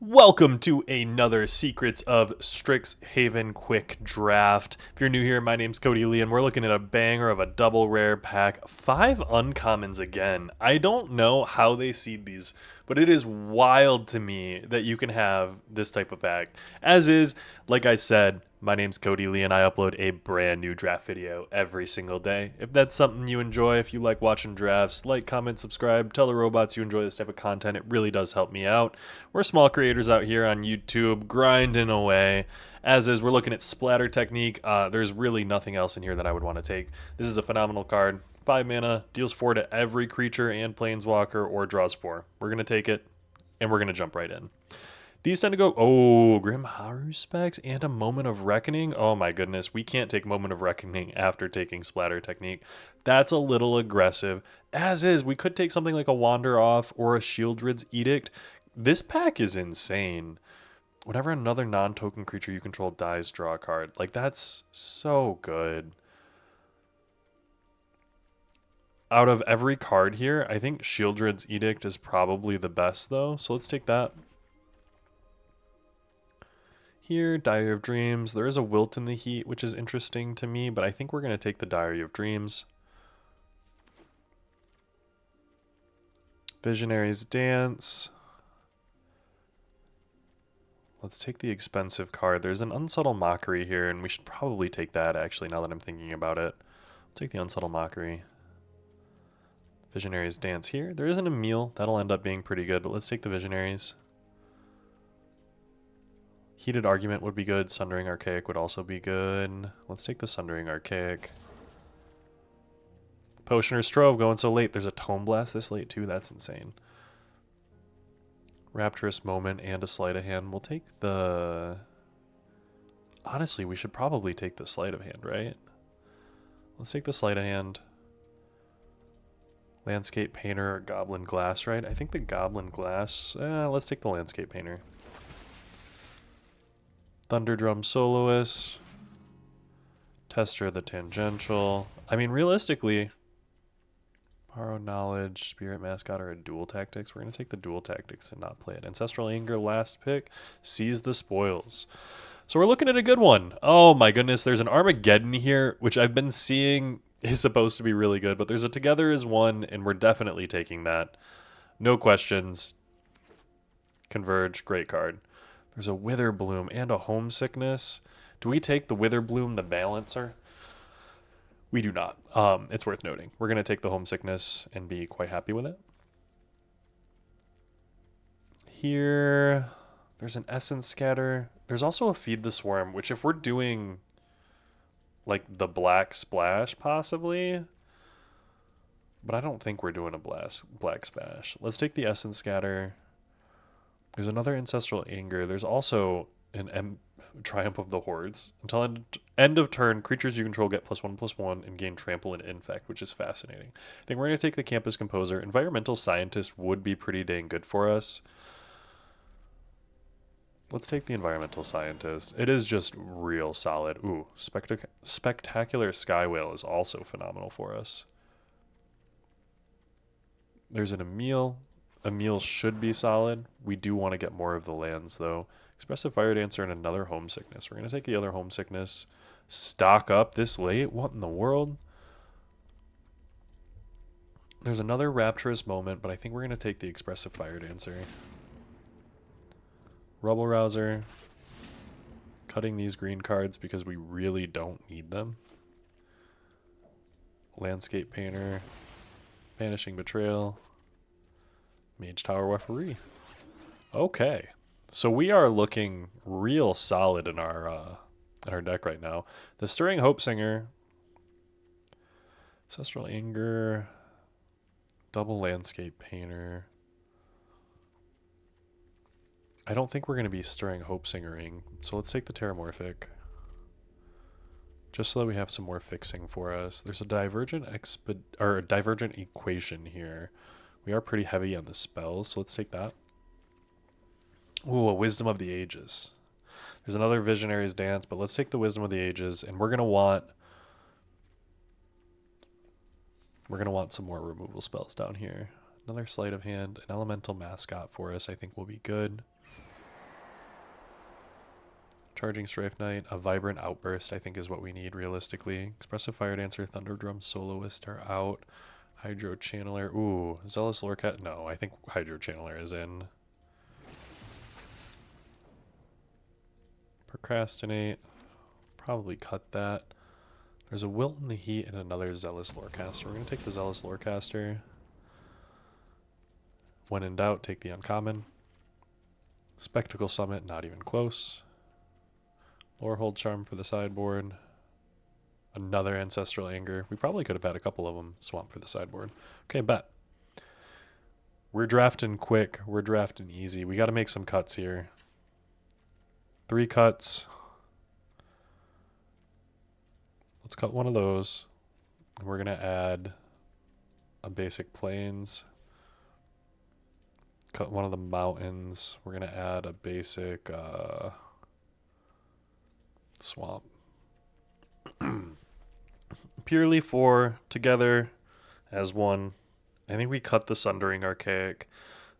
Welcome to another Secrets of Strixhaven quick draft. If you're new here, my name's Cody Lee, and we're looking at a banger of a double rare pack. 5 uncommons again. I don't know how they seed these, but it is wild to me that you can have this type of pack. As is, like I said, my name's Cody Lee, and I upload a brand new draft video every single day. If that's something you enjoy, if you like watching drafts, like, comment, subscribe, tell the robots you enjoy this type of content. It really does help me out. We're small creators out here on YouTube, grinding away. As is, we're looking at splatter technique. There's really nothing else in here that I would want to take. This is a phenomenal card. 5 mana, deals 4 to every creature and planeswalker, or draws 4. We're going to take it, and we're going to jump right in. These tend to go, Grim Haru specs and a Moment of Reckoning. Oh my goodness, we can't take Moment of Reckoning after taking Splatter Technique. That's a little aggressive. As is, we could take something like a Wander Off or a Shieldred's Edict. This pack is insane. Whenever another non-token creature you control dies, draw a card. Like, that's so good. Out of every card here, I think Shieldred's Edict is probably the best, though. So let's take that. Here, Diary of Dreams. There is a Wilt in the Heat, which is interesting to me, but I think we're going to take the Diary of Dreams. Visionary's Dance. Let's take the expensive card. There's an Unsubtle Mockery here, and we should probably take that, actually, now that I'm thinking about it. I'll take the Unsubtle Mockery. Visionary's Dance here. There isn't a Meal. That'll end up being pretty good, but let's take the Visionaries. Heated Argument would be good. Sundering Archaic would also be good. Let's take the Sundering Archaic. Potioner Strove going so late. There's a Tome Blast this late too. That's insane. Rapturous Moment and a Sleight of Hand. We'll take the... Honestly, we should probably take the Sleight of Hand, right? Let's take the Sleight of Hand. Landscape Painter or Goblin Glass, right? I think the Goblin Glass... let's take the Landscape Painter. Thunderdrum Soloist, Tester of the Tangential. I mean, realistically, Borrowed Knowledge, Spirit Mascot, or a Dual Tactics. We're going to take the Dual Tactics and not play it. Ancestral Anger, last pick. Seize the Spoils. So we're looking at a good one. Oh my goodness, there's an Armageddon here, which I've been seeing is supposed to be really good, but there's a Together as one, and we're definitely taking that. No questions. Converge, great card. There's a Wither Bloom and a Homesickness. Do we take the Wither Bloom, the Balancer? We do not. It's worth noting. We're going to take the Homesickness and be quite happy with it. Here, there's an Essence Scatter. There's also a Feed the Swarm, which if we're doing like the Black Splash, possibly. But I don't think we're doing a Black Splash. Let's take the Essence Scatter. There's another Ancestral Anger. There's also an Triumph of the Hordes. Until end of turn, creatures you control get +1/+1 and gain Trample and Infect, which is fascinating. I think we're going to take the Campus Composer. Environmental Scientist would be pretty dang good for us. Let's take the Environmental Scientist. It is just real solid. Ooh, Spectacular Sky Whale is also phenomenal for us. There's an Emil. Emil should be solid. We do want to get more of the lands, though. Expressive Fire Dancer and another Homesickness. We're going to take the other Homesickness. Stock up this late? What in the world? There's another Rapturous Moment, but I think we're going to take the Expressive Fire Dancer. Rubble Rouser. Cutting these green cards because we really don't need them. Landscape Painter. Banishing Betrayal. Mage Tower Referee. Okay. So we are looking real solid in our deck right now. The Stirring Hope Singer. Ancestral Anger. Double Landscape Painter. I don't think we're going to be Stirring Hope Singering, so let's take the Terramorphic. Just so that we have some more fixing for us. There's a Divergent Equation here. We are pretty heavy on the spells, so let's take that. Ooh, a Wisdom of the Ages. There's another Visionary's Dance, but let's take the Wisdom of the Ages, and we're gonna want some more removal spells down here. Another Sleight of Hand, an Elemental Mascot for us, I think will be good. Charging Strife Knight, a Vibrant Outburst, I think is what we need realistically. Expressive Fire Dancer, Thunder Drum Soloist are out. Hydro Channeler, ooh, Zealous Lorecat, no, I think Hydro Channeler is in. Procrastinate, probably cut that. There's a Wilt in the Heat and another Zealous Lorecaster. We're going to take the Zealous Lorecaster. When in doubt, take the uncommon. Spectacle Summit, not even close. Lorehold Charm for the sideboard. Another Ancestral Anger. We probably could have had a couple of them. Swamp for the sideboard. Okay, bet. We're drafting quick. We're drafting easy. We got to make some cuts here. 3 cuts. Let's cut one of those. We're going to add a basic plains. Cut one of the mountains. We're going to add a basic swamp. Purely for together as one. I think we cut the Sundering Archaic.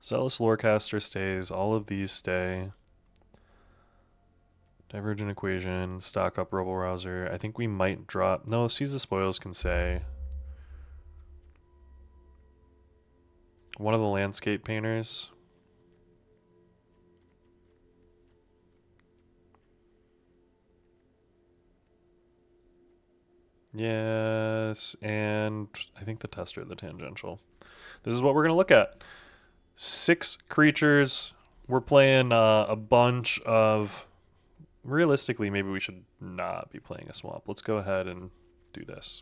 Zealous Lorecaster stays. All of these stay. Divergent Equation. Stock up Rebel Rouser. I think we might drop. No, Seize the Spoils can say. One of the Landscape Painters. Yes, and I think the Tester of the Tangential. This is what we're going to look at. 6 creatures. We're playing a bunch of... Realistically, maybe we should not be playing a swamp. Let's go ahead and do this.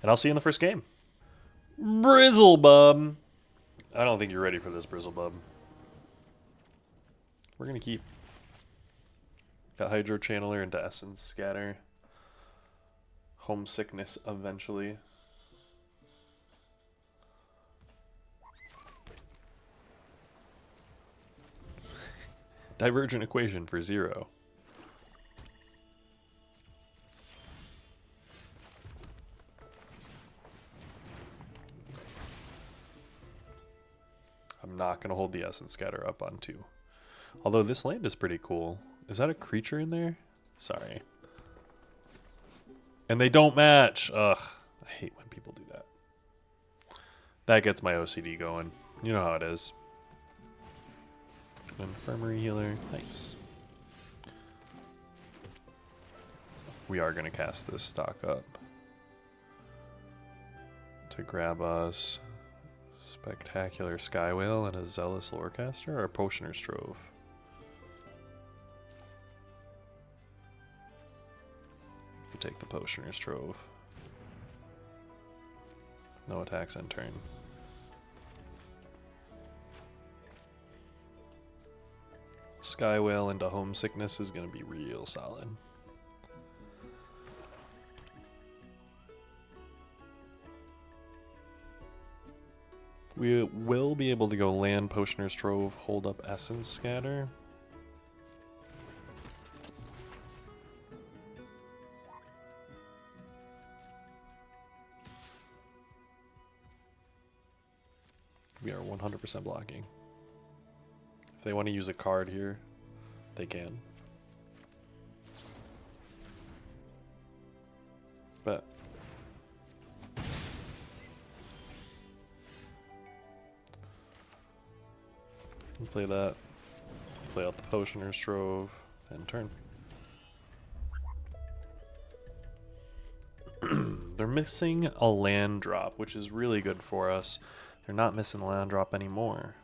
And I'll see you in the first game. Brizzlebub. I don't think you're ready for this, Brizzlebub. We're going to keep. Got Hydro Channeler into Essence Scatter. Homesickness eventually. Divergent Equation for 0. I'm not going to hold the Essence Scatter up on 2. Although this land is pretty cool. Is that a creature in there? Sorry. And they don't match. Ugh. I hate when people do that. That gets my OCD going. You know how it is. Infirmary Healer. Nice. We are going to cast this stock up. To grab us Spectacular Skywhale and a Zealous Lorecaster or a Potioner's Trove. We take the Potioner's Trove. No attacks end turn. Skywhale into Homesickness is going to be real solid. We will be able to go land Potioner's Trove, hold up Essence Scatter. We are 100% blocking. If they want to use a card here, they can. But play that. Play out the Potioner's Trove and turn. They're missing a land drop, which is really good for us. They're not missing a land drop anymore.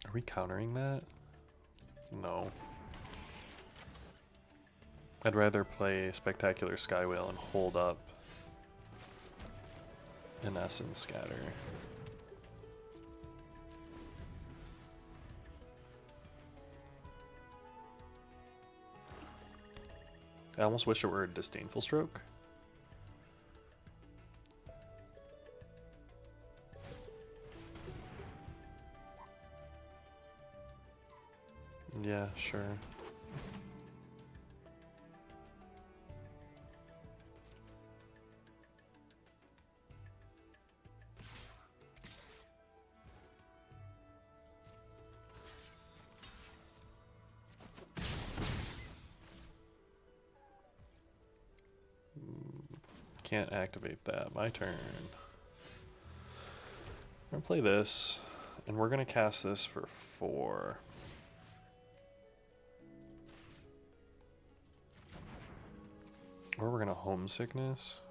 Are we countering that? No. I'd rather play Spectacular Skywhale and hold up an Essence Scatter. I almost wish it were a Disdainful Stroke. Yeah, sure. can't activate that. My turn. I'm gonna play this, and we're gonna cast this for 4. Or we're gonna homesickness.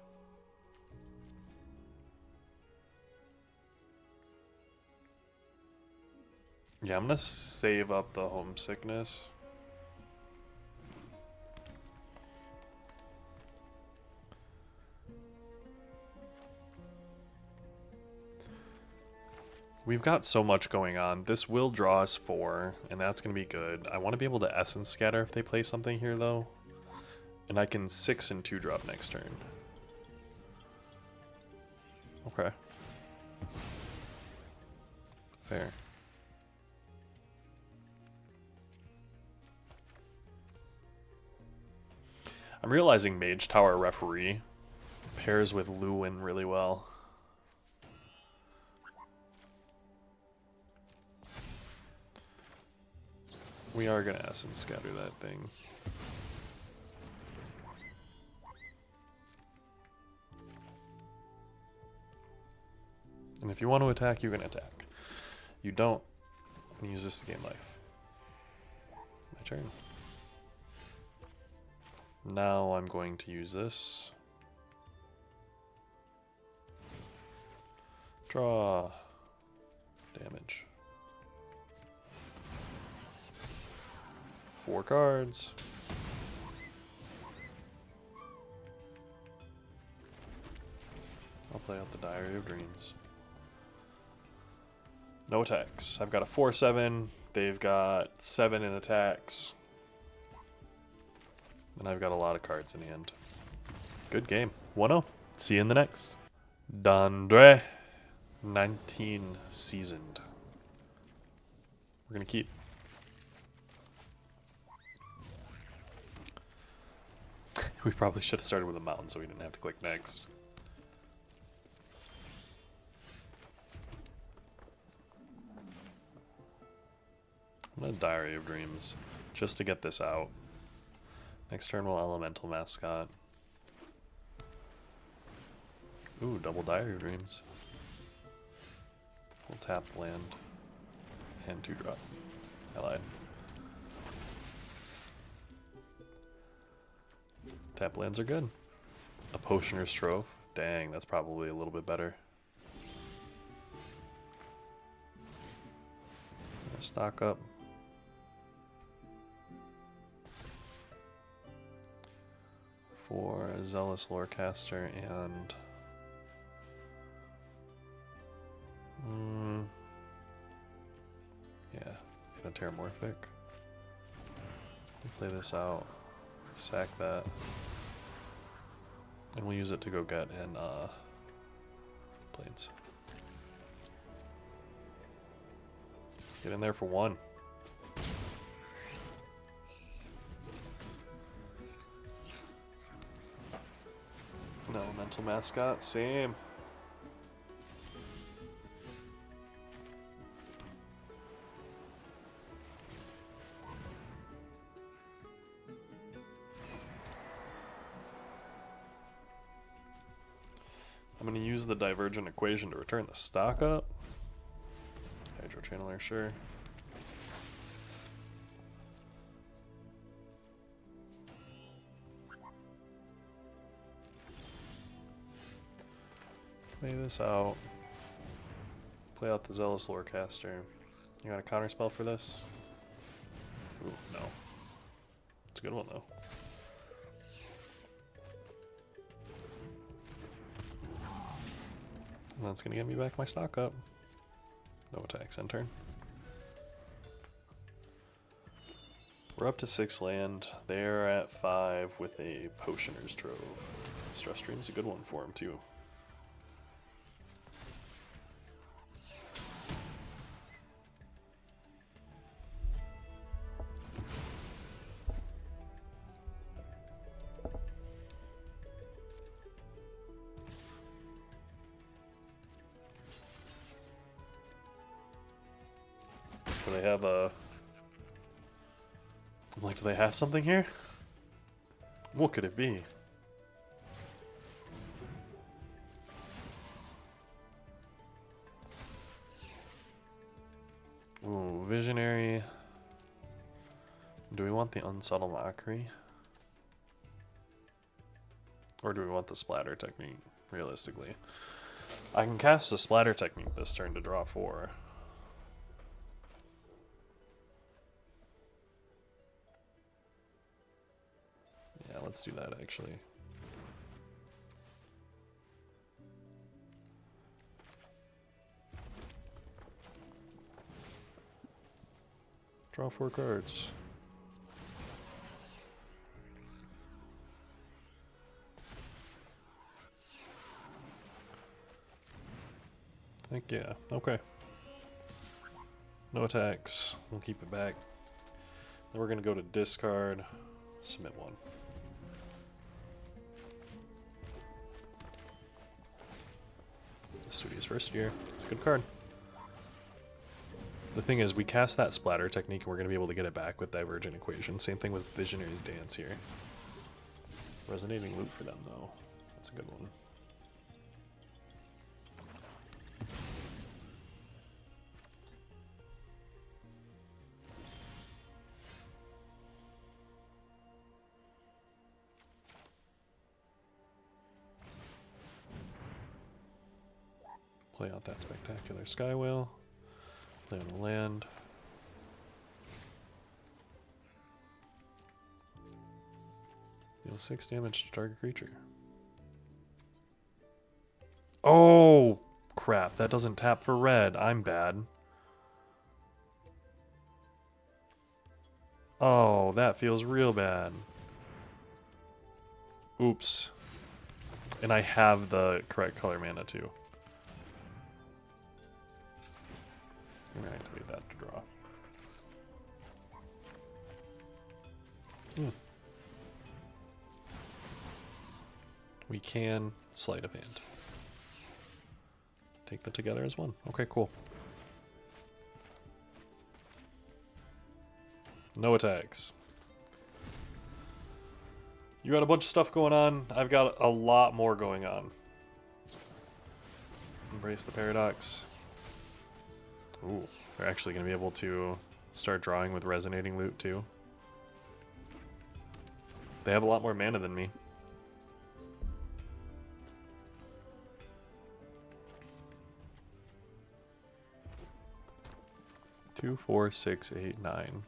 Yeah, I'm gonna save up the homesickness. We've got so much going on. This will draw us 4, and that's going to be good. I want to be able to Essence Scatter if they play something here, though. And I can 6 and 2 drop next turn. Okay. Fair. I'm realizing Mage Tower Referee pairs with Luwin really well. We are going to Essence Scatter that thing. And if you want to attack, you can attack. You don't, and use this to gain life. My turn. Now I'm going to use this. Draw. Damage. 4 cards. I'll play out the Diary of Dreams. No attacks. I've got a 4/7. They've got 7 in attacks. And I've got a lot of cards in the end. Good game. 1-0. See you in the next. Dandre. 19 seasoned. We're going to keep. We probably should have started with a mountain so we didn't have to click next. I'm gonna Diary of Dreams just to get this out. Next turn we'll Elemental Mascot. Ooh, double Diary of Dreams. We'll tap land and 2-drop. I lied. Tap lands are good. A Potioner's Trove. Dang, that's probably a little bit better. Stock up. For Zealous Lorecaster and yeah, and a Terramorphic. We'll play this out, sack that, and we'll use it to go get in Plains. Get in there for 1. No Elemental Mascot, same. I'm going to use the Divergent Equation to return the stock up. Hydro Channeler, sure. Play this out. Play out the Zealous Lorecaster. You got a counterspell for this? Ooh, no. It's a good one though. And that's gonna get me back my stock up. No attacks, end turn. We're up to 6 land. They're at 5 with a Potioner's Trove. Stress Stream's a good one for him too. Do they have a... I'm like, do they have something here? What could it be? Ooh, Visionary. Do we want the Unsubtle Mockery? Or do we want the Splatter Technique, realistically? I can cast the Splatter Technique this turn to draw 4. Yeah, let's do that, actually. Draw 4 cards. Heck yeah, okay. No attacks, we'll keep it back. Then we're gonna go to discard, submit 1. Studio's first year, it's a good card. The thing is, we cast that Splatter Technique and we're gonna be able to get it back with Divergent Equation. Same thing with Visionary's Dance here. Resonating Loop for them though, that's a good one. Play out that Spectacular Sky Whale. Play on a land. Deal 6 damage to target creature. Oh, crap. That doesn't tap for red. I'm bad. Oh, that feels real bad. Oops. And I have the correct color mana too. I'm going to activate that to draw. We can sleight of hand. Take them together as one. Okay, cool. No attacks. You got a bunch of stuff going on. I've got a lot more going on. Embrace the Paradox. Ooh, they're actually going to be able to start drawing with Resonating Loot too. They have a lot more mana than me. Two, 4, 6, 8, 9.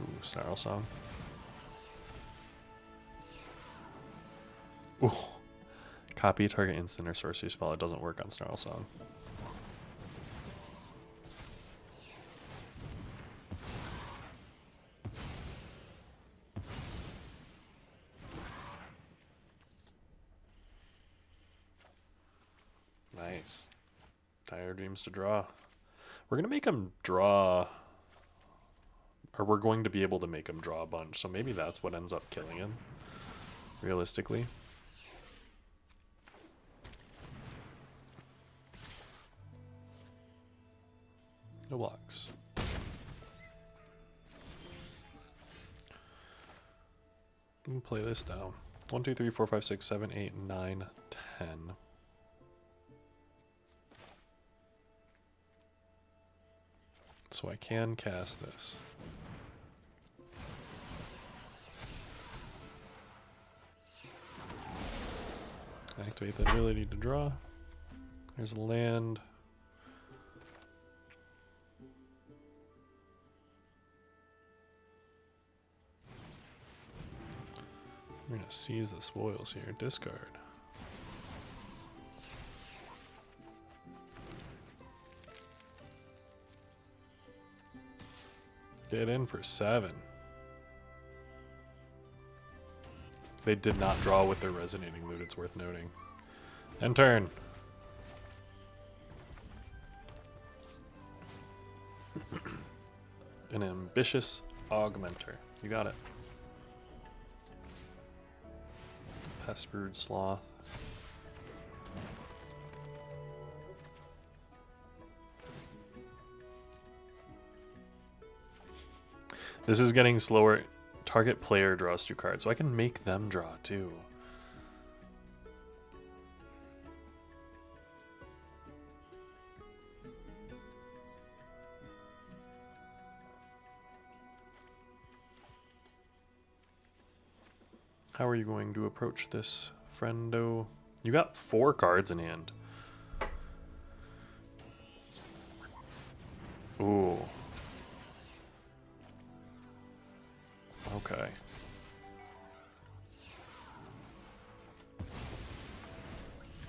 Ooh, Snarl Song. Ooh. Copy target instant or sorcery spell. It doesn't work on Snarl Song. Nice. Dire Dreams to draw. We're going to make him draw, or we're going to be able to make him draw a bunch, so maybe that's what ends up killing him, realistically. No blocks. We'll play this down. 1, 2, 3, 4, 5, 6, 7, 8, 9, 10. So I can cast this. Activate the ability to draw. There's a land. We're going to seize the spoils here. Discard. Get in for 7. They did not draw with their Resonating Loot, it's worth noting. End turn. An Ambitious Augmenter. You got it. Pestbrood Sloth. This is getting slower. Target player draws 2 cards, so I can make them draw too. How are you going to approach this, friendo? You got 4 cards in hand. Ooh. Okay.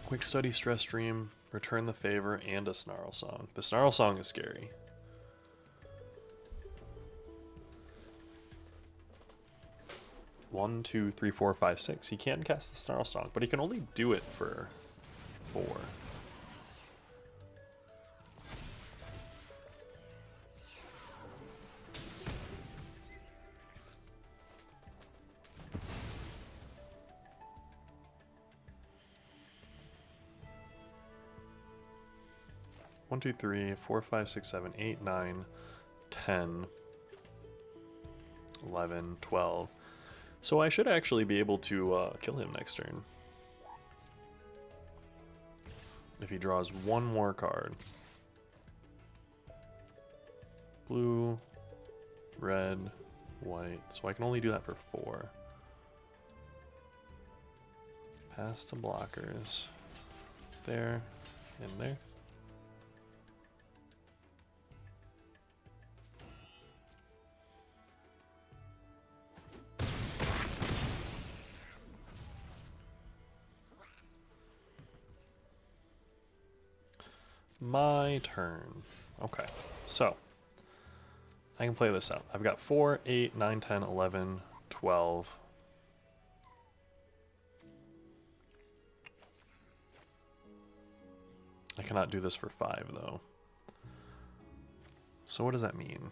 Quick Study, Stress Dream, Return the Favor, and a Snarl Song. The Snarl Song is scary. One, two, three, four, five, six. He can cast the Snarl Song, but he can only do it for 4. One, two, three, four, 5, 6, 7, 8, 9, 10, 11, 12. So I should actually be able to kill him next turn. If he draws one more card. Blue, red, white. So I can only do that for 4. Pass to blockers. There, and there. My turn. Okay, so I can play this out. I've got 4, 8, 9, 10, 11, 12. I cannot do this for 5 though. So what does that mean?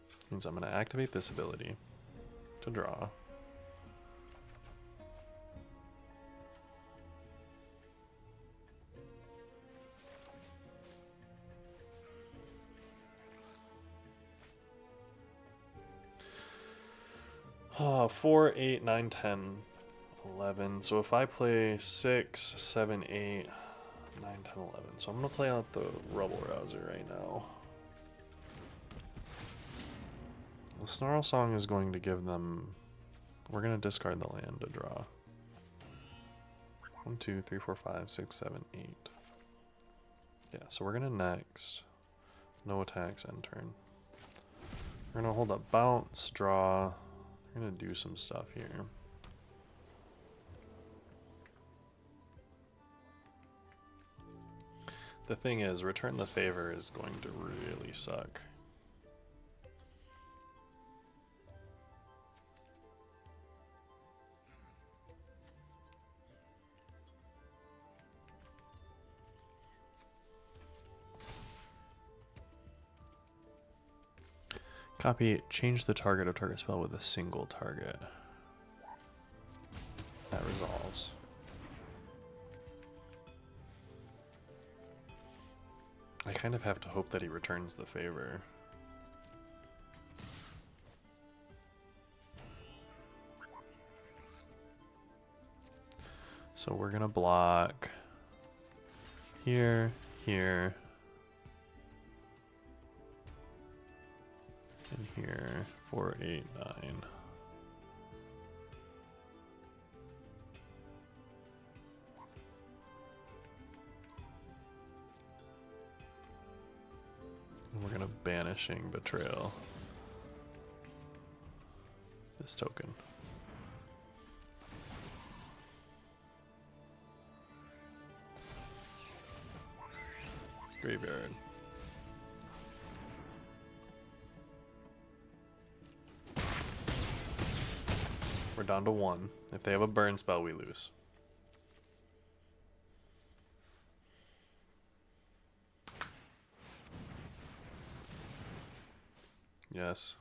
It means I'm going to activate this ability to draw. Oh, 4, 8, 9, 10, 11. So if I play 6, 7, 8, 9, 10, 11. So I'm going to play out the Rubble Rouser right now. The Snarl Song is going to give them... We're going to discard the land to draw. 1, 2, 3, 4, 5, 6, 7, 8. Yeah, so we're going to next. No attacks, end turn. We're going to hold up bounce, draw. We're going to do some stuff here. The thing is, Return the Favor is going to really suck. Copy, change the target of target spell with a single target. That resolves. I kind of have to hope that he returns the favor. So we're gonna block here, here, and here, 4, 8, 9. And we're gonna Banishing Betrayal this token. Graveyard. We're down to 1. If they have a burn spell, we lose. Yes.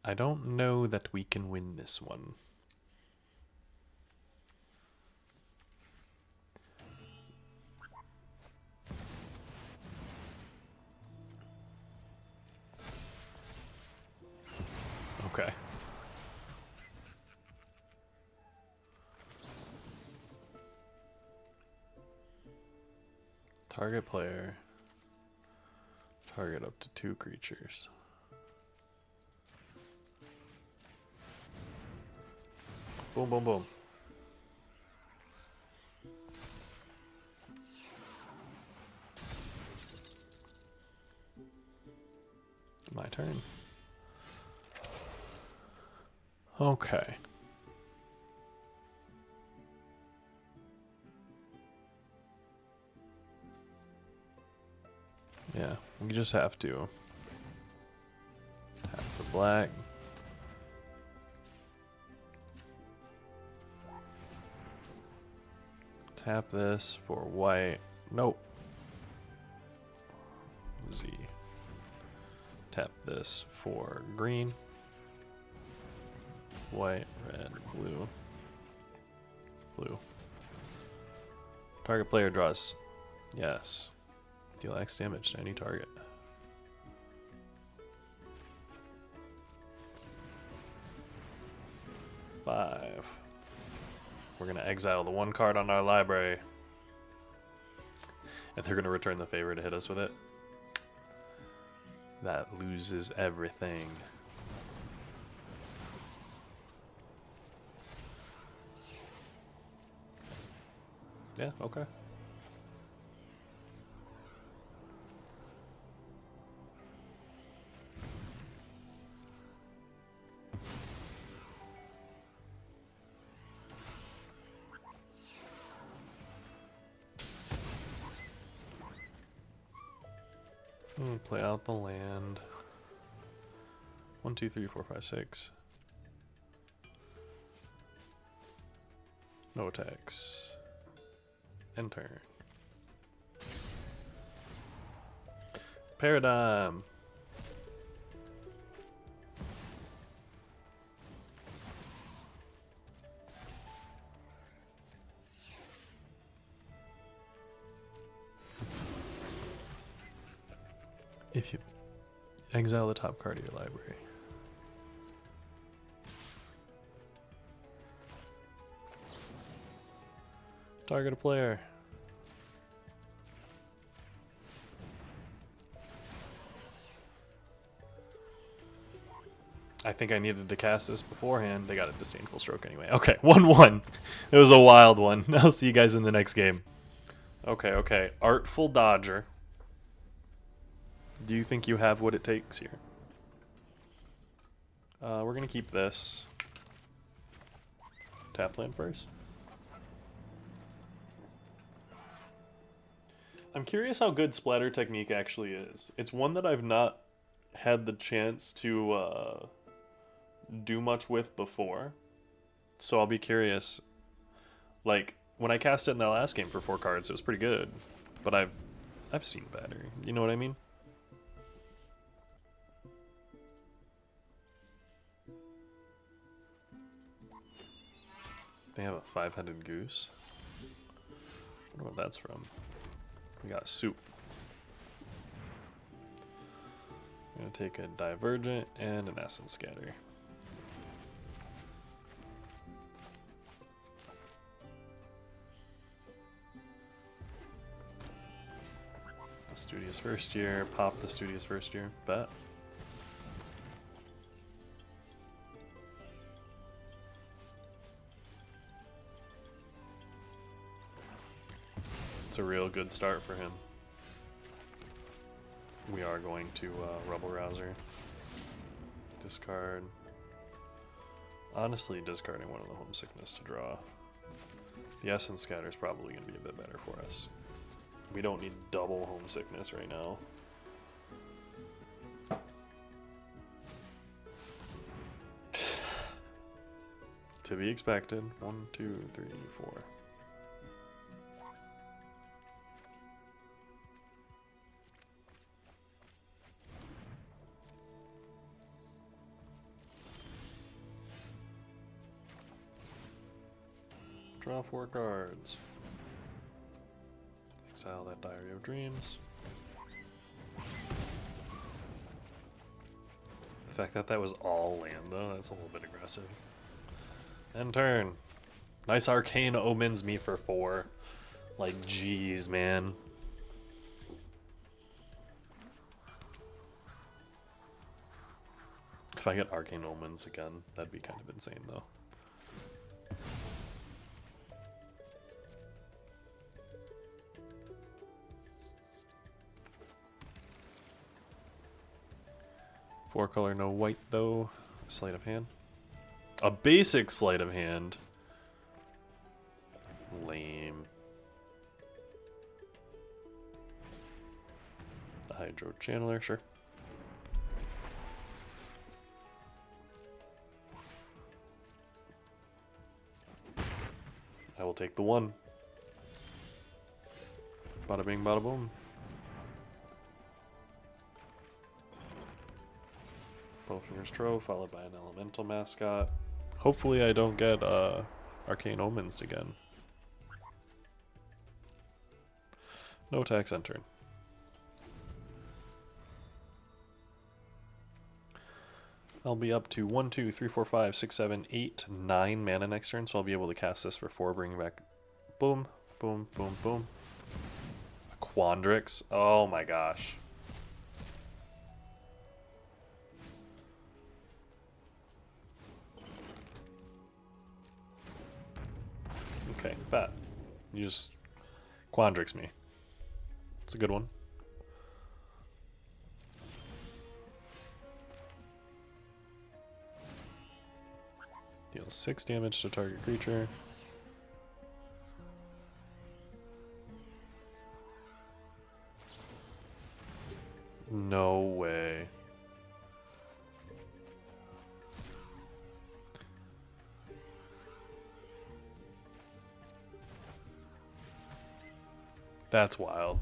I don't know that we can win this one. Okay. Target player. Target up to 2 creatures. Boom, boom, boom. My turn. Okay. Yeah, we just have to tap for black. Tap this for white. Nope. Z. Tap this for green. White, red, blue. Blue. Target player draws. Yes. Deal X damage to any target. Five. We're going to exile the 1 card on our library. And they're going to return the favor to hit us with it. That loses everything. Yeah, okay. Play out the land. 1, 2, 3, 4, 5, 6. No attacks. End turn. Paradigm. If you exile the top card of your library. Target a player. I think I needed to cast this beforehand. They got a disdainful stroke anyway. Okay, 1-1. It was a wild one. I'll see you guys in the next game. Okay. Artful Dodger. Do you think you have what it takes here? We're going to keep this. Tap land first. I'm curious how good Splatter Technique actually is. It's one that I've not had the chance to do much with before. So I'll be curious. Like, when I cast it in that last game for 4 cards, it was pretty good. But I've seen better. You know what I mean? They have a 5-headed goose. I wonder what that's from. We got soup. I'm going to take a Divergent and an Essence Scatter. Studious First Year. Pop the Studious First Year. Bet. It's a real good start for him. We are going to Rebel Rouser. Discard. Honestly, discarding one of the Homesickness to draw. The Essence Scatter is probably going to be a bit better for us. We don't need double Homesickness right now. To be expected. 1, 2, 3, 4. Draw 4 cards. Exile that Diary of Dreams. The fact that that was all land, though, that's a little bit aggressive. End turn. Nice Arcane Omens me for 4. Like, jeez, man. If I get Arcane Omens again, that'd be kind of insane, though. Four color, no white, though. Sleight of hand. A basic sleight of hand. Lame. A Hydro Channeler, sure. I will take the one. Bada bing, bada boom. Bowfinger's Trove, followed by an Elemental Mascot. Hopefully I don't get Arcane Omens again. No attacks end turn. I'll be up to 1, 2, 3, 4, 5, 6, 7, 8, 9 mana next turn, so I'll be able to cast this for 4, bring back boom, boom, boom, boom. A Quandrix. Oh my gosh. Okay, bet. You just Quandrix me. It's a good one. Deals 6 damage to target creature. No way. That's wild.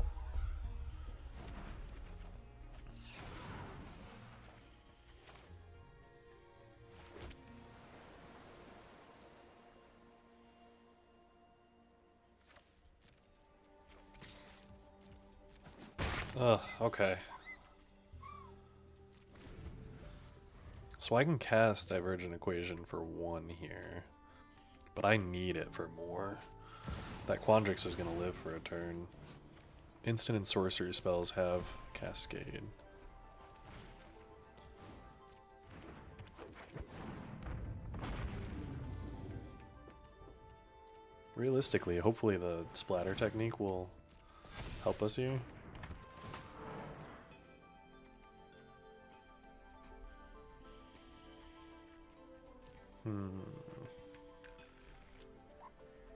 Ugh, okay. So I can cast Divergent Equation for 1 here, but I need it for more. That Quandrix is going to live for a turn. Instant and sorcery spells have Cascade. Realistically, hopefully the splatter technique will help us here.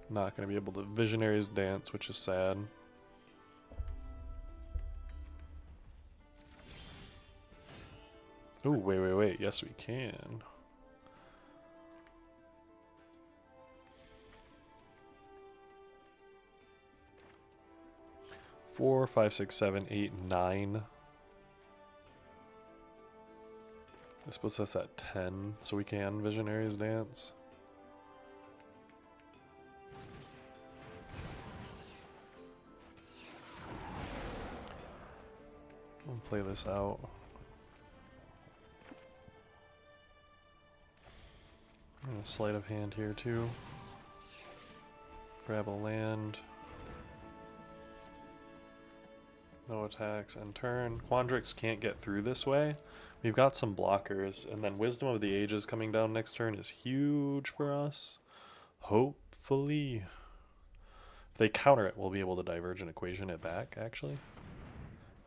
Not going to be able to Visionary's Dance, which is sad. Ooh, wait. Yes, we can. Four, 5, 6, 7, 8, 9. This puts us at 10, so we can Visionary's Dance. I'll play this out. And a sleight of hand here too. Grab a land. No attacks and turn. Quandrix can't get through this way. We've got some blockers, and then Wisdom of the Ages coming down next turn is huge for us. Hopefully. If they counter it, we'll be able to Divergent Equation it back, actually.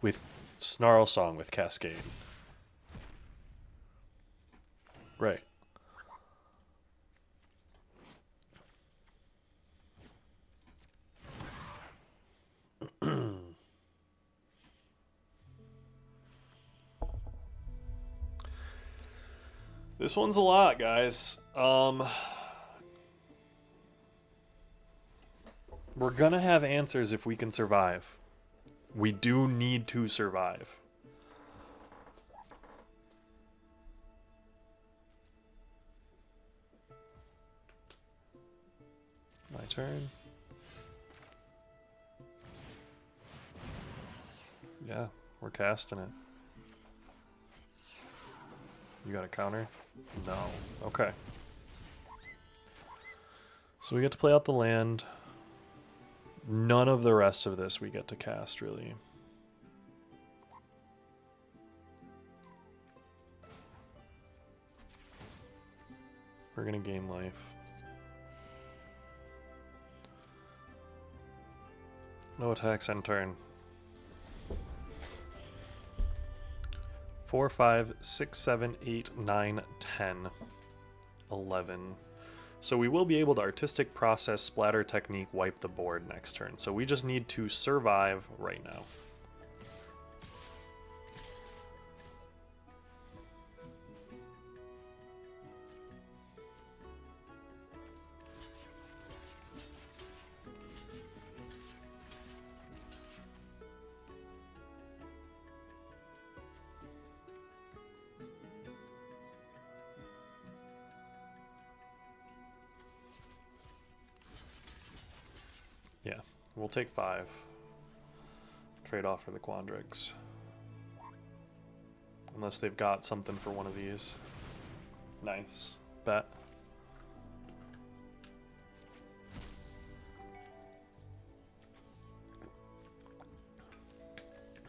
With Snarl Song with Cascade. Right. This one's a lot, guys. We're gonna have answers if we can survive. We do need to survive. My turn. Yeah, we're casting it. You got a counter? No. Okay. So we get to play out the land. None of the rest of this we get to cast, really. We're gonna gain life. No attacks end turn. 4, 5, 6, 7, 8, 9, 10, 11. So we will be able to Artistic Process, Splatter Technique, wipe the board next turn. So we just need to survive right now. Yeah, we'll take 5. Trade off for the Quandrix. Unless they've got something for one of these. Nice. Bet.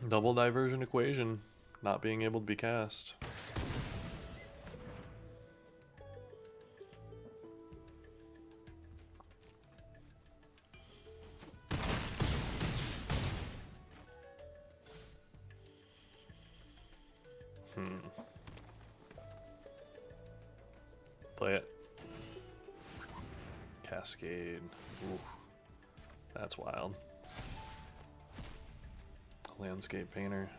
Double diversion equation not being able to be cast. Play it. Cascade. Ooh. That's wild. Landscape painter.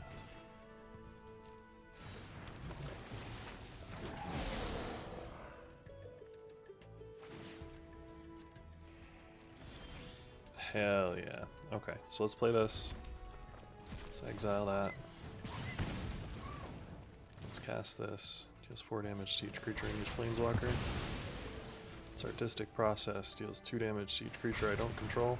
Hell yeah. Okay, so let's play this. Let's exile that. Let's cast this. Deals 4 damage to each creature in each planeswalker. It's Artistic Process. Deals 2 damage to each creature I don't control.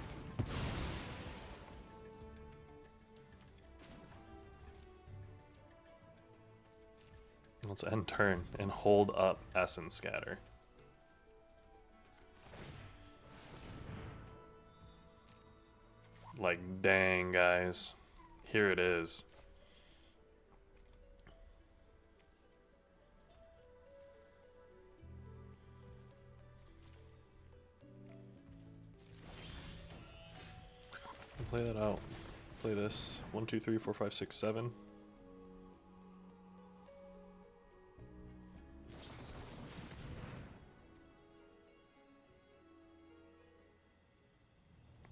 Let's end turn and hold up Essence Scatter. Like, dang, guys. Here it is. Play that out. Play this. 1, 2, 3, 4, 5, 6, 7.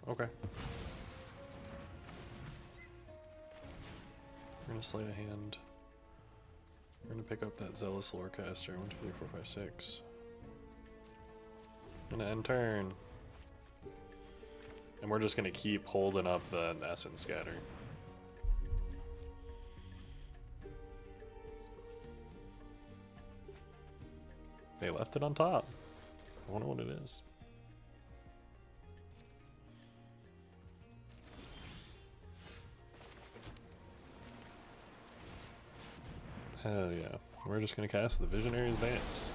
Okay. We're gonna slide a hand. We're gonna pick up that Zealous Lorecaster. 1, 2, 3, 4, 5, 6. Gonna end turn. And we're just gonna keep holding up the Essence Scatter. They left it on top. I wonder what it is. Hell yeah. We're just gonna cast the Visionary's Dance.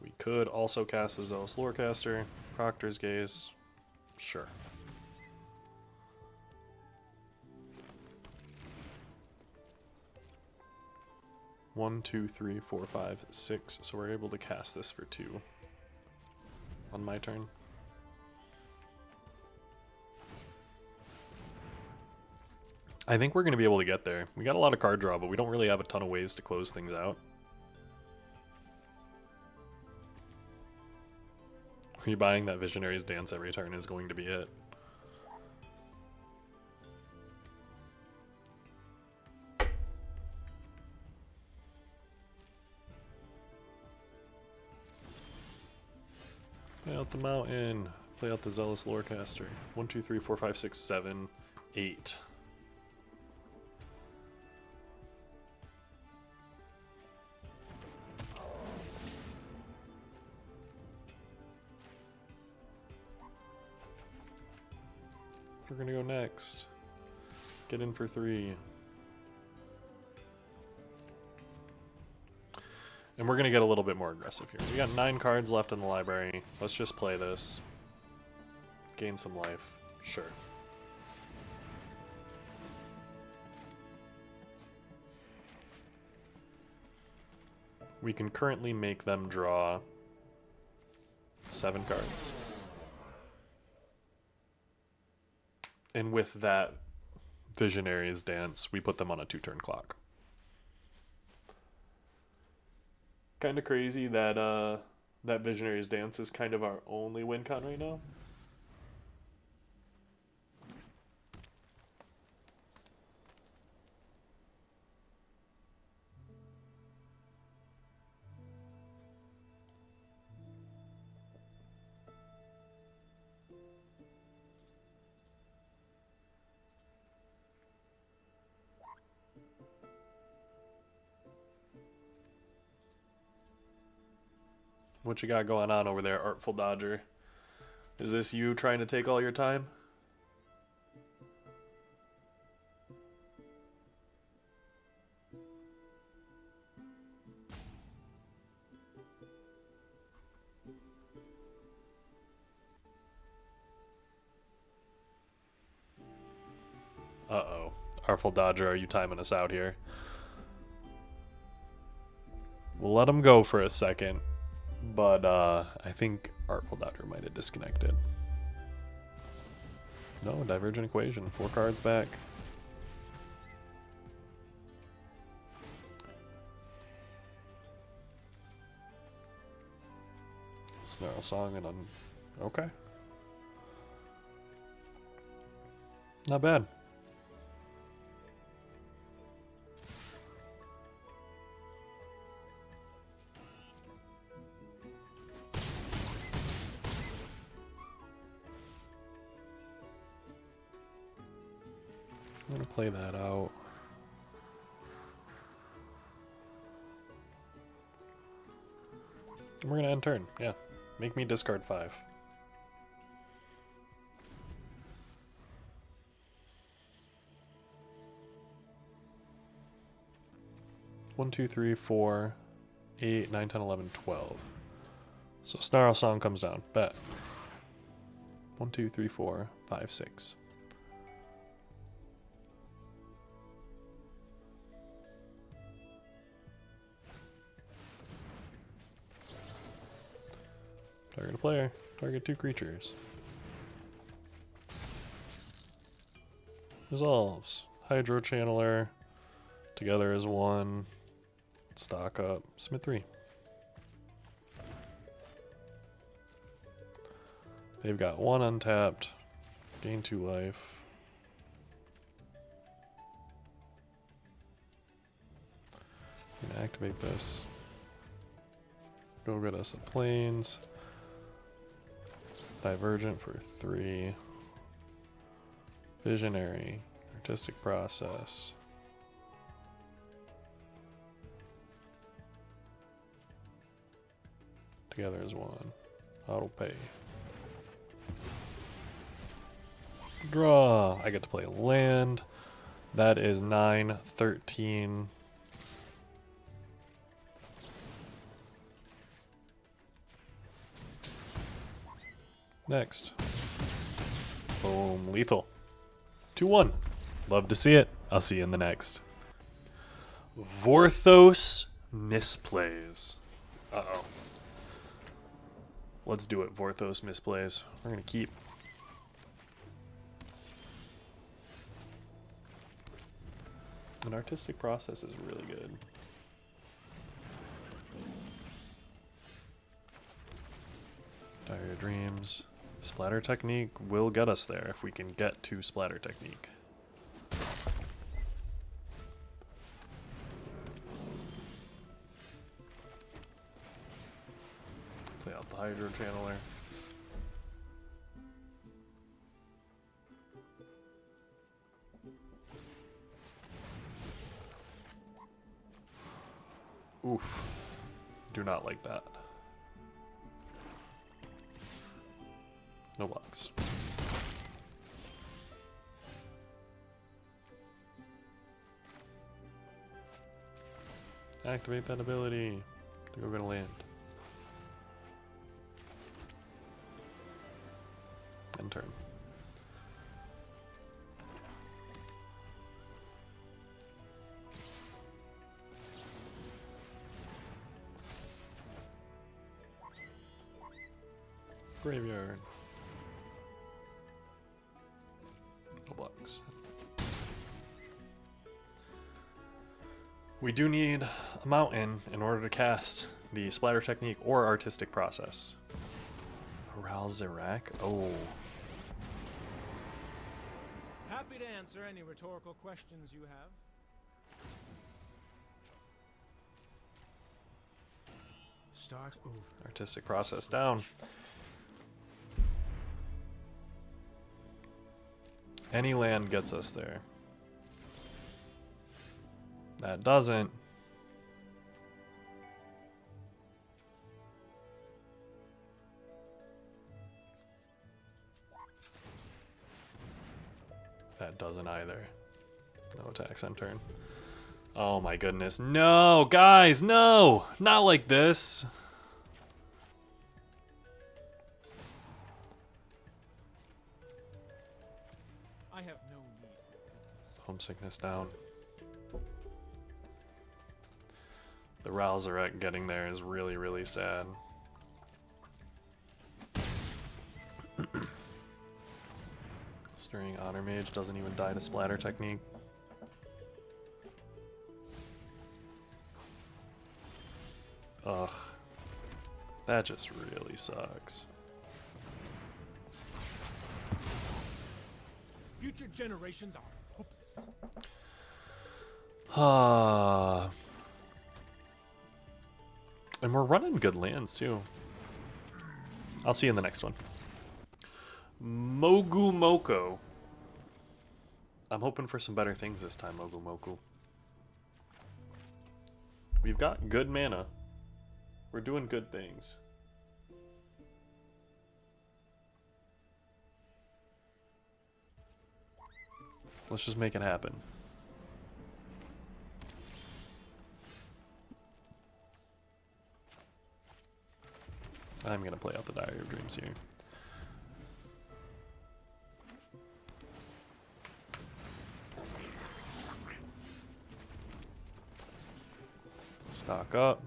We could also cast the Zealous Lorecaster. Proctor's Gaze. Sure. One, 2, 3, 4, 5, 6. So we're able to cast this for 2 on my turn. I think we're going to be able to get there. We got a lot of card draw, but we don't really have a ton of ways to close things out. Rebuying that Visionary's Dance every turn is going to be it. Play out the mountain. Play out the Zealous Lorecaster. 1, 2, 3, 4, 5, 6, 7, 8. We're gonna go next. Get in for 3. And we're gonna get a little bit more aggressive here. We got 9 cards left in the library. Let's just play this. Gain some life. Sure. we can currently make them draw 7 cards. And with that Visionary's Dance, we put them on a 2-turn clock. Kind of crazy that that Visionary's Dance is kind of our only win con right now. What you got going on over there, Artful Dodger? Is this you trying to take all your time? Uh-oh. Artful Dodger, are you timing us out here? We'll let him go for a second. But I think Artful Dodger might have disconnected. No, Divergent Equation. 4 cards back. Snarl Song and okay. Not bad. I'm gonna play that out. And we're gonna end turn. Yeah. Make me discard 5. One, 2, 3, 4, 8, 9, 10, 11, 12. So Snarl Song comes down. Bet. 1, 2, 3, 4, 5, 6. Target a player. Target 2 creatures. Resolves. Hydro Channeler. Together as 1. Stock up. Submit 3. They've got 1 untapped. Gain 2 life. I'm gonna activate this. Go get us a plains. Divergent for 3. Visionary. Artistic Process. Together as 1. Auto pay. Draw. I get to play land. That is 9, 13. Next. Boom. Lethal. 2-1. Love to see it. I'll see you in the next. Vorthos Misplays. Uh-oh. Let's do it, Vorthos Misplays. We're going to keep. An Artistic Process is really good. Dire Dreams. Splatter Technique will get us there if we can get to Splatter Technique. Play out the Hydro Channeler. Oof. Do not like that. No blocks. Activate that ability to go get a land. End turn. Graveyard. No blocks. We do need a mountain in order to cast the splatter technique or artistic process. Arouse Zerak? Oh. Happy to answer any rhetorical questions you have. Start over. Artistic process down. Any land gets us there. That doesn't. That doesn't either. No attacks on turn. Oh my goodness. No, guys, no! Not like this. I have no need for goodness. Homesickness down. The Ralzarek getting there is really, really sad. Stirring Honor Mage doesn't even die to splatter technique. Ugh. That just really sucks. Future generations are hopeless. And we're running good lands too. I'll see you in the next one. Mogu Moko. I'm hoping for some better things this time, Mogu Moku. We've got good mana. We're doing good things. Let's just make it happen. I'm gonna play out the Diary of Dreams here. Stock up.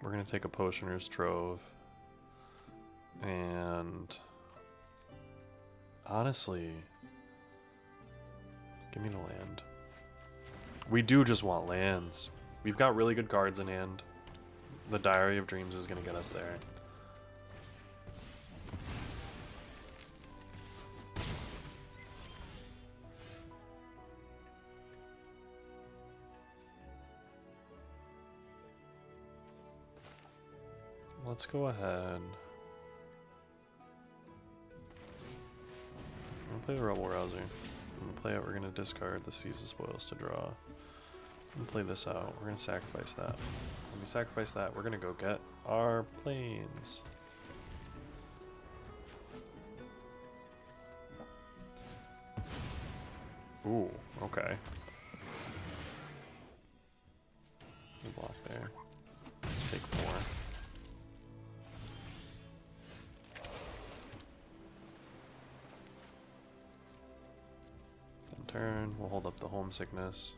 We're gonna take a Potioner's Trove. And honestly, give me the land. We do just want lands. We've got really good cards in hand. The Diary of Dreams is gonna get us there. Let's go ahead. I'm gonna play the Rebel Rouser. I'm gonna play it, we're gonna discard the Seize the Spoils to draw. I'm gonna play this out, we're gonna sacrifice that. When we sacrifice that, we're gonna go get our planes. Ooh, okay. Good block there. Take 4. Turn, we'll hold up the homesickness.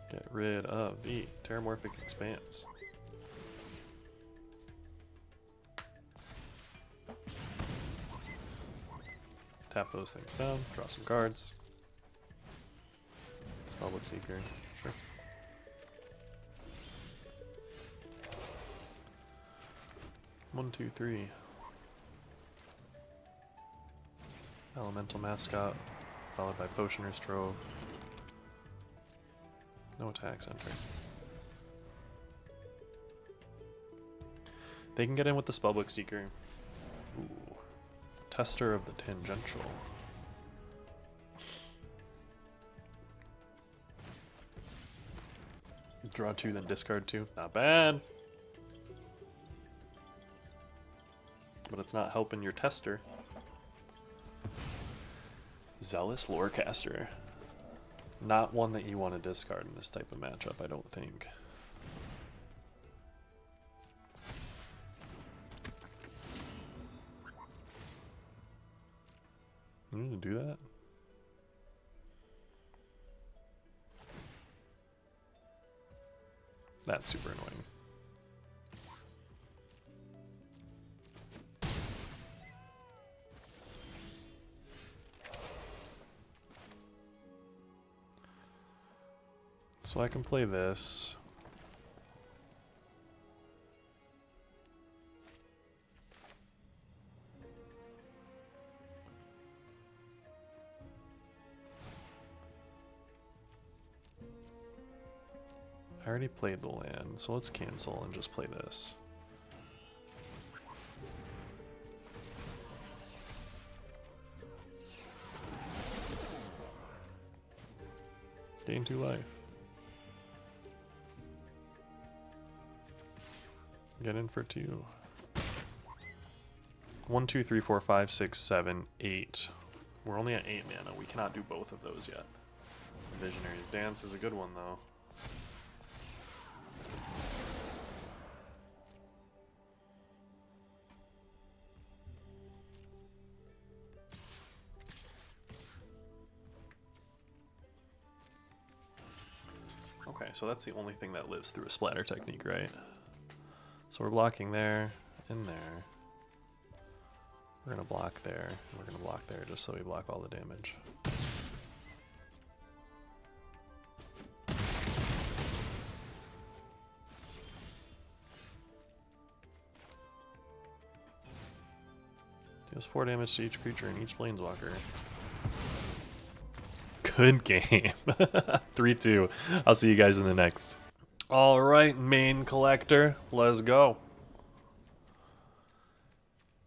Get rid of the Terramorphic Expanse. Tap those things down, draw some cards. Spellbook Seeker, sure. One, two, three. Elemental Mascot, followed by Potioner's Trove. No attacks on turn. They can get in with the Spellbook Seeker. Ooh. Tester of the Tangential. Draw 2, then discard 2. Not bad. But it's not helping your tester. Zealous Lorecaster. Not one that you want to discard in this type of matchup, I don't think. opportunity to do that? That's super annoying. So I can play this. I already played the land, so let's cancel and just play this. Gain 2 life. Get in for 2. 1, 2, 3, 4, 5, 6, 7, 8. We're only at 8 mana. We cannot do both of those yet. Visionary's Dance is a good one, though. Okay, so that's the only thing that lives through a splatter technique, right? So we're blocking there, and there. We're gonna block there, and we're gonna block there just so we block all the damage. Deals 4 damage to each creature and each planeswalker. Good game. 3-2. I'll see you guys in the next. Alright, main collector. Let's go.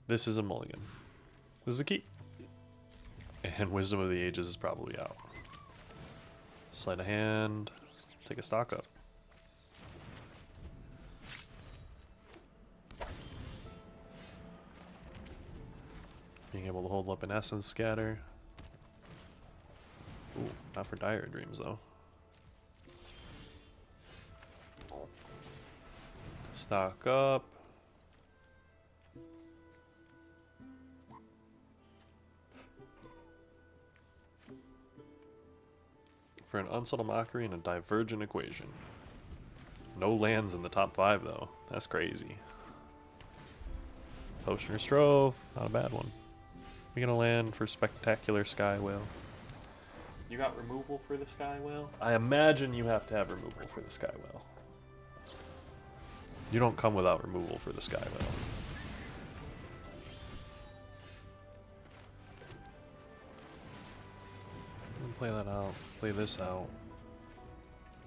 This is a mulligan. This is a keep. And Wisdom of the Ages is probably out. Slide a hand. Take a stock up. Being able to hold up an Essence Scatter. Ooh, not for Dire Dreams though. Stock up. For an Unsubtle Mockery and a Divergent Equation. No lands in the top 5 though. That's crazy. Potioner Strove, not a bad one. We gonna land for Spectacular Sky Whale. You got removal for the Sky Whale? I imagine you have to have removal for the Sky Whale. You don't come without removal for the Sky Whale. Play that out. Play this out.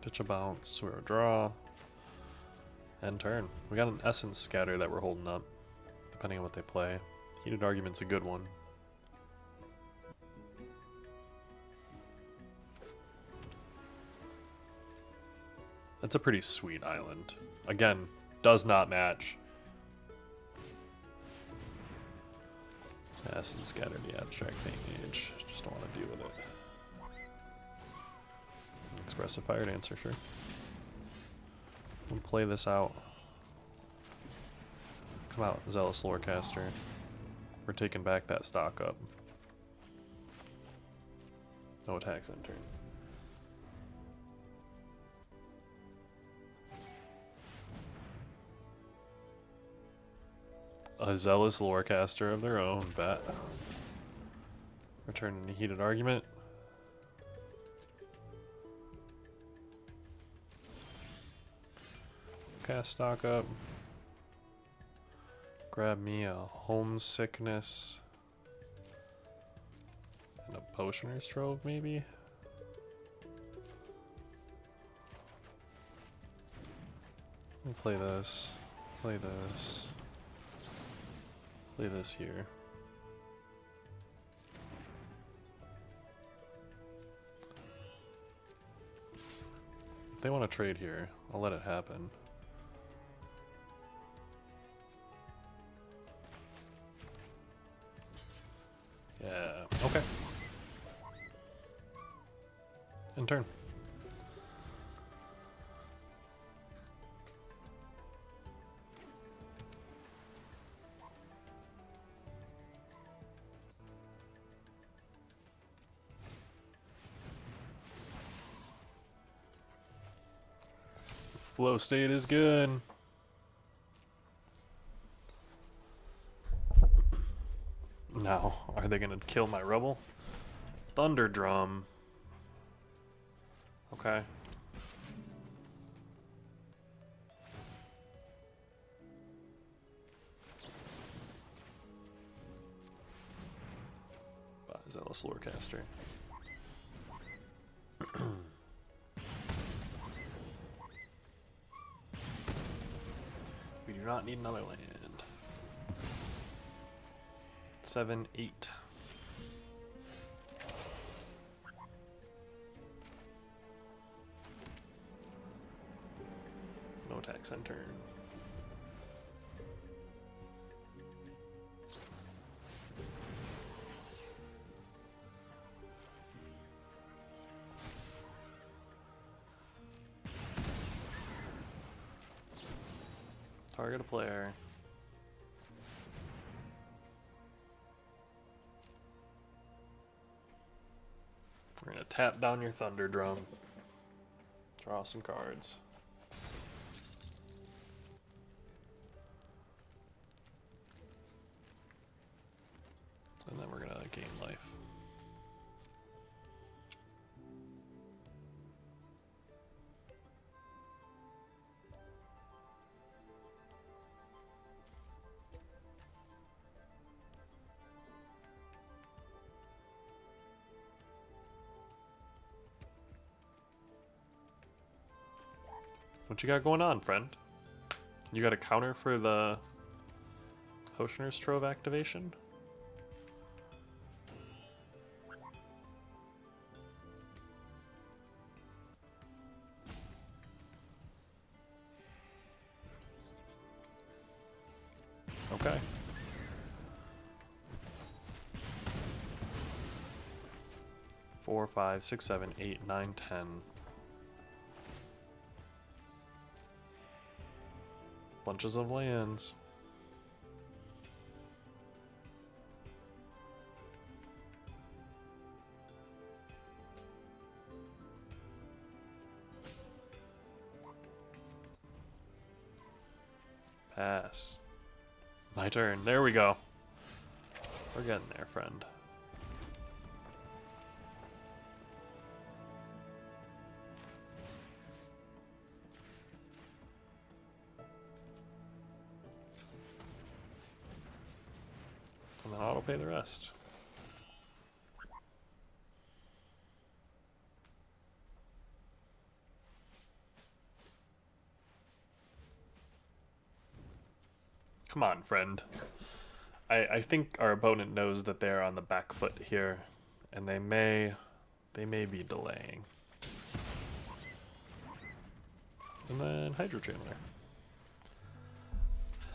Ditch a bounce or a draw. End turn. We got an Essence Scatter that we're holding up, depending on what they play. Heated Argument's a good one. That's a pretty sweet island. Again, does not match. Essence Scatter the Abstract Paint Mage. Just don't want to deal with it. Expressive Fire Dancer, sure. We'll play this out. Come out, Zealous Lorecaster. We're taking back that stock up. No attacks in turn. A Zealous Lorecaster of their own, bet. Return any Heated Argument. Cast stock up. Grab me a Homesickness. And a Potioner's Trove, maybe? Let me play this. Play this. Play this here. If they want to trade here, I'll let it happen. Yeah, okay. In turn. Flow state is good. Now, are they gonna kill my rebel? Thunder drum. Okay. Zealous Lorecaster. We do not need another land. 7, 8. No attacks on turn. Target a player. We're gonna tap down your Thunder Drum. Draw some cards. And then we're gonna gain life. What you got going on, friend? You got a counter for the Potioner's Trove activation? Okay. Four, 5, 6, 7, 8, 9, 10. Bunches of lands. Pass. My turn. There we go. We're getting there, friend. And then auto pay the rest. Come on, friend. I think our opponent knows that they're on the back foot here, and they may be delaying. And then Hydro Channeler.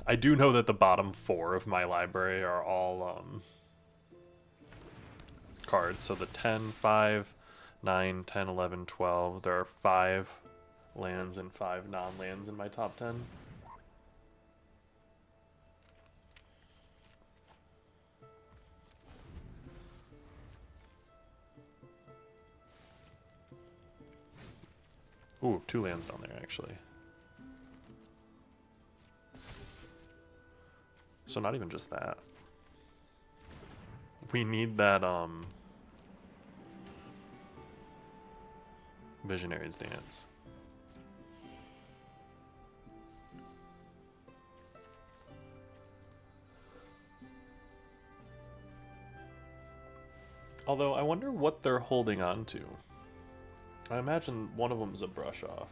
I do know that the bottom 4 of my library are all cards. So the 10, 5, 9, 10, 11, 12. There are 5 lands and 5 non-lands in my top 10. Ooh, 2 lands down there, actually. So not even just that. We need that, Visionary's Dance. Although, I wonder what they're holding on to. I imagine one of them's a brush off.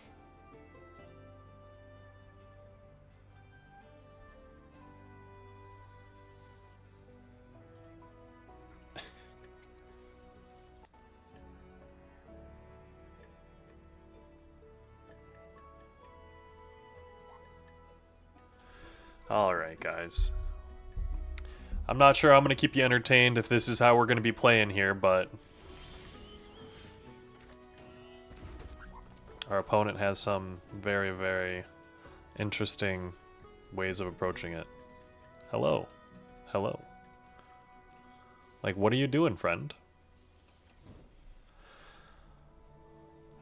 Alright, guys. I'm not sure I'm going to keep you entertained if this is how we're going to be playing here, but our opponent has some very, very interesting ways of approaching it. Hello. Hello. Like, what are you doing, friend?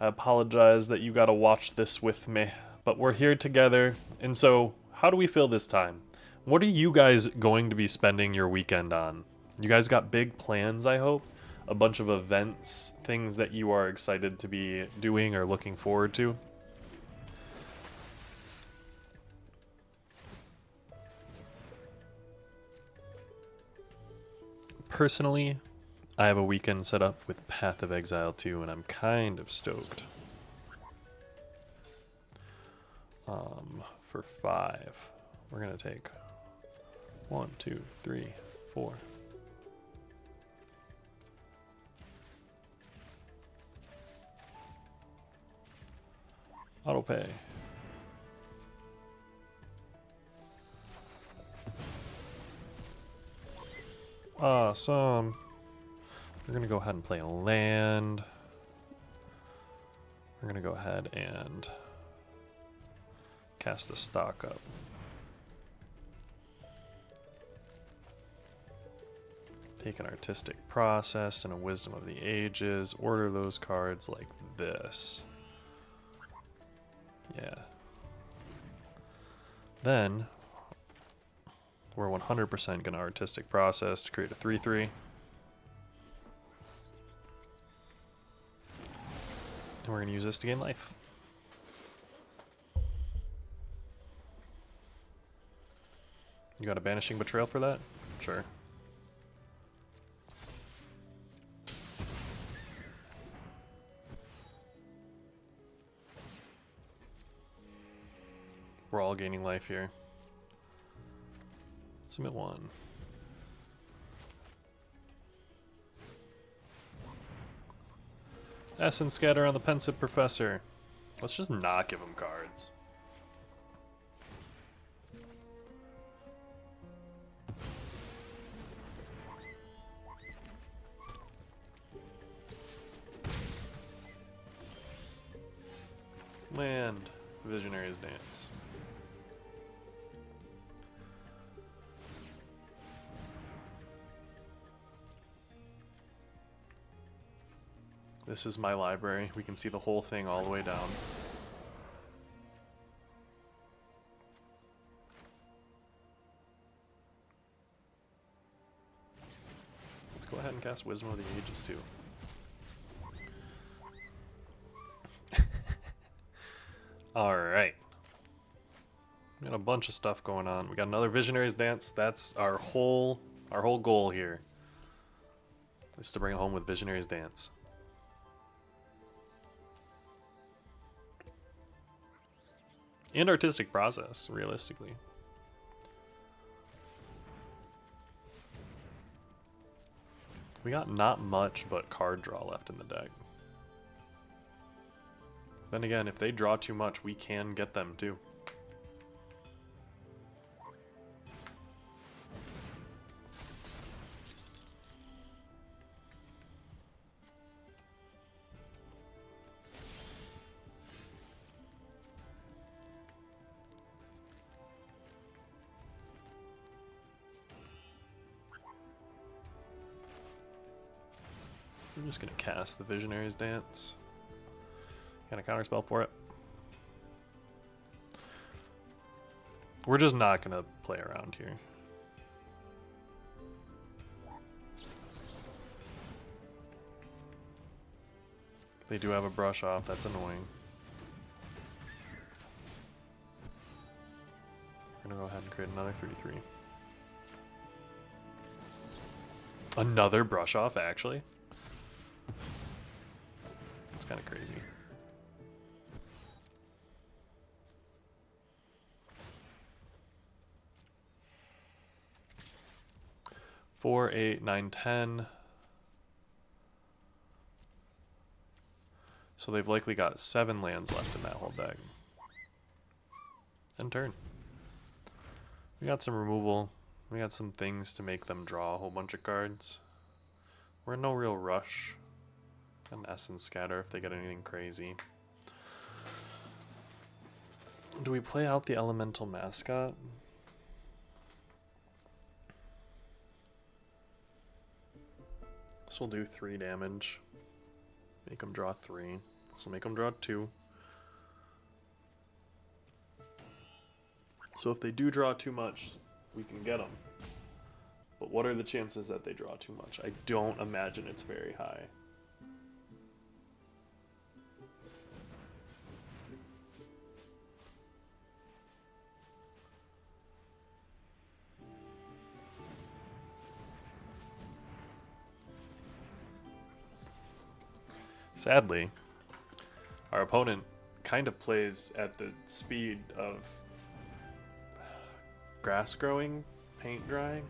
I apologize that you gotta watch this with me, but we're here together. And so, how do we feel this time? What are you guys going to be spending your weekend on? You guys got big plans, I hope? A bunch of events, things that you are excited to be doing or looking forward to? Personally, I have a weekend set up with Path of Exile 2, and I'm kind of stoked. For 5, we're gonna take 1, 2, 3, 4. Auto pay. Awesome. We're gonna go ahead and play a land. We're gonna go ahead and cast a stock up. Take an artistic process and a wisdom of the ages. Order those cards like this. Yeah. Then we're 100% gonna artistic process to create a 3/3. And we're gonna use this to gain life. You got a Banishing Betrayal for that? Sure. We're all gaining life here. Submit 1. Essence Scatter on the Pensive Professor. Let's just not give him cards. Land. Visionary's Dance. This is my library. We can see the whole thing all the way down. Let's go ahead and cast Wisdom of the Ages too. Alright. We got a bunch of stuff going on. We got another Visionary's Dance. That's our whole goal here. Is to bring it home with Visionary's Dance. And artistic process, realistically. We got not much but card draw left in the deck. Then again, if they draw too much, we can get them too. I'm just gonna cast the Visionary's Dance. Got a counterspell for it. We're just not gonna play around here. They do have a brush off, that's annoying. We're gonna go ahead and create another 3/3. Another brush off, actually? That's kind of crazy. Four, 8, 9, 10. So they've likely got 7 lands left in that whole deck. End turn. We got some removal. We got some things to make them draw a whole bunch of cards. We're in no real rush. An Essence Scatter if they get anything crazy. Do we play out the Elemental Mascot? This will do 3 damage. Make them draw 3. This will make them draw 2. So if they do draw too much, we can get them. But what are the chances that they draw too much? I don't imagine it's very high. Sadly, our opponent kind of plays at the speed of grass growing, paint drying.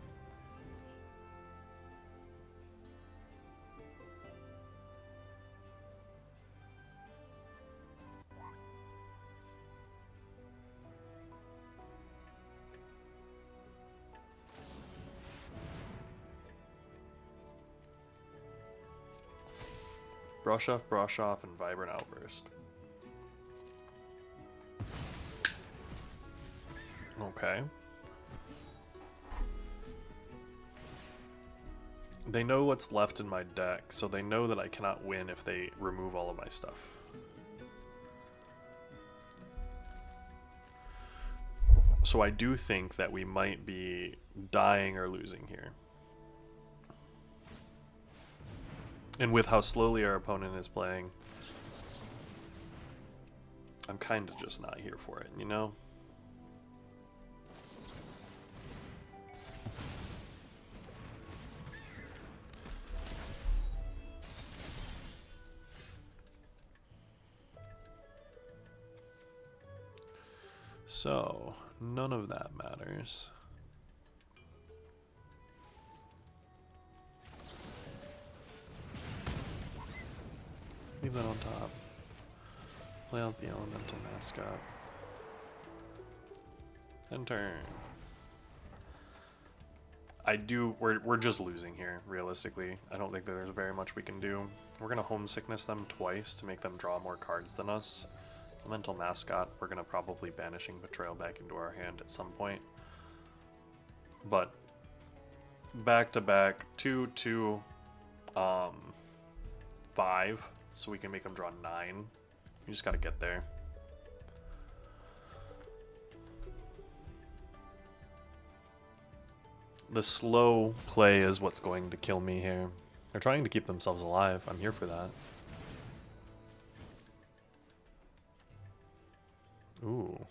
Brush off, and Vibrant Outburst. Okay. They know what's left in my deck, so they know that I cannot win if they remove all of my stuff. So I do think that we might be dying or losing here. And with how slowly our opponent is playing, I'm kind of just not here for it, you know? So, none of that matters. Leave that on top. Play out the elemental mascot. And turn. We're just losing here, realistically. I don't think that there's very much we can do. We're gonna homesickness them twice to make them draw more cards than us. Elemental mascot, we're gonna probably banishing betrayal back into our hand at some point. But back to back, 2, 5. So we can make them draw 9. You just gotta get there. The slow play is what's going to kill me here. They're trying to keep themselves alive. I'm here for that. Ooh.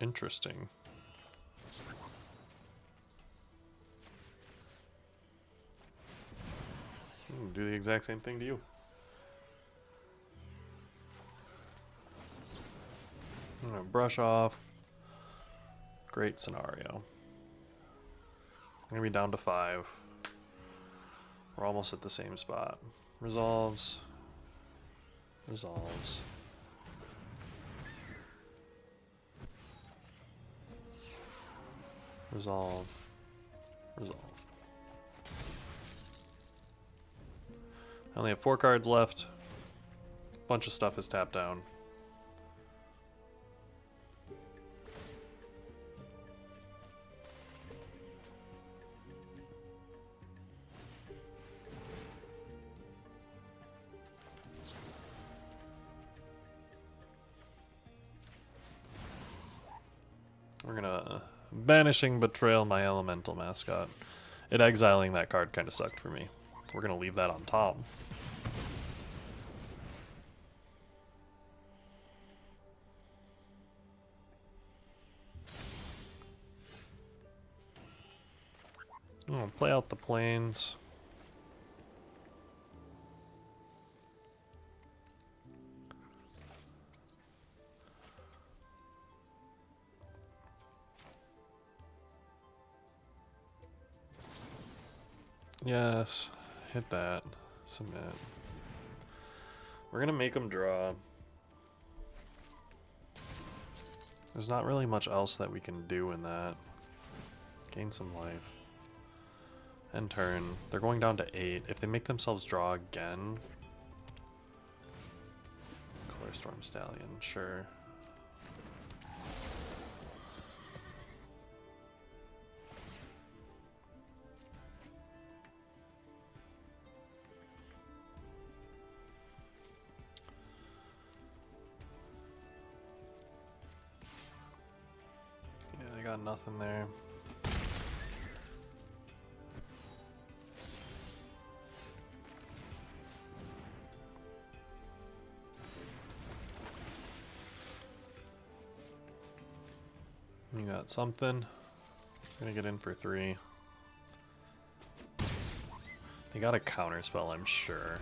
Interesting. Do the exact same thing to you. I'm gonna brush off. Great scenario. I'm gonna be down to 5. We're almost at the same spot. Resolves. Resolves. Resolve. Resolve. I only have 4 cards left. Bunch of stuff is tapped down. We're gonna banishing betrayal my elemental mascot. It exiling that card kind of sucked for me. We're gonna leave that on top. Oh, play out the plains. Yes, hit that. Submit. We're gonna make them draw. There's not really much else that we can do in that. Gain some life. End turn. They're going down to 8. If they make themselves draw again... Color Storm Stallion, sure. got nothing there. You got something. I'm gonna get in for 3. They got a counter spell, I'm sure.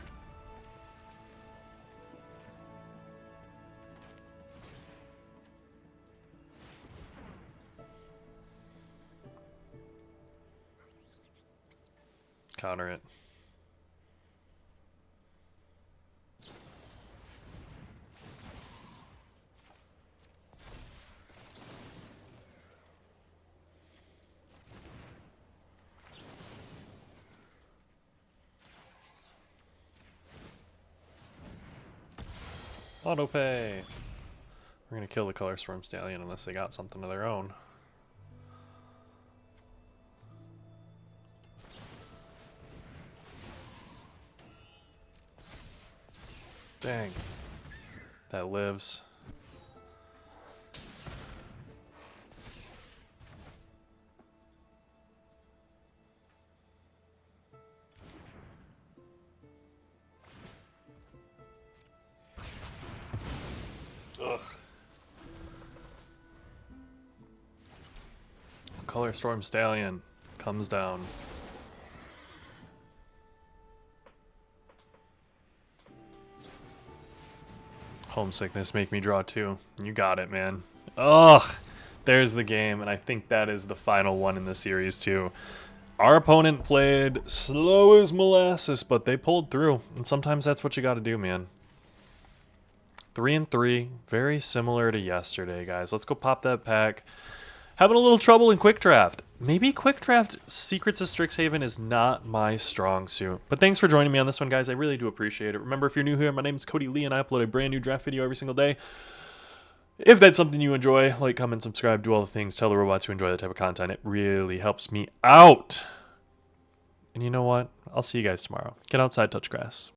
Counter it. Auto pay. We're gonna kill the Color Storm Stallion unless they got something of their own. Dang. That lives. Ugh. Color Storm Stallion comes down. Homesickness make me draw 2. You got it, man. Ugh. There's the game, and I think that is the final one in the series too. Our opponent played slow as molasses, but they pulled through, and sometimes that's what you got to do, man. 3-3, very similar to yesterday, guys. Let's go pop that pack. Having a little trouble in Quick Draft. Maybe Quick Draft Secrets of Strixhaven is not my strong suit. But thanks for joining me on this one, guys. I really do appreciate it. Remember, if you're new here, my name is Cody Lee, and I upload a brand new draft video every single day. If that's something you enjoy, like, comment, subscribe, do all the things. Tell the robots to enjoy that type of content. It really helps me out. And you know what? I'll see you guys tomorrow. Get outside, touch grass.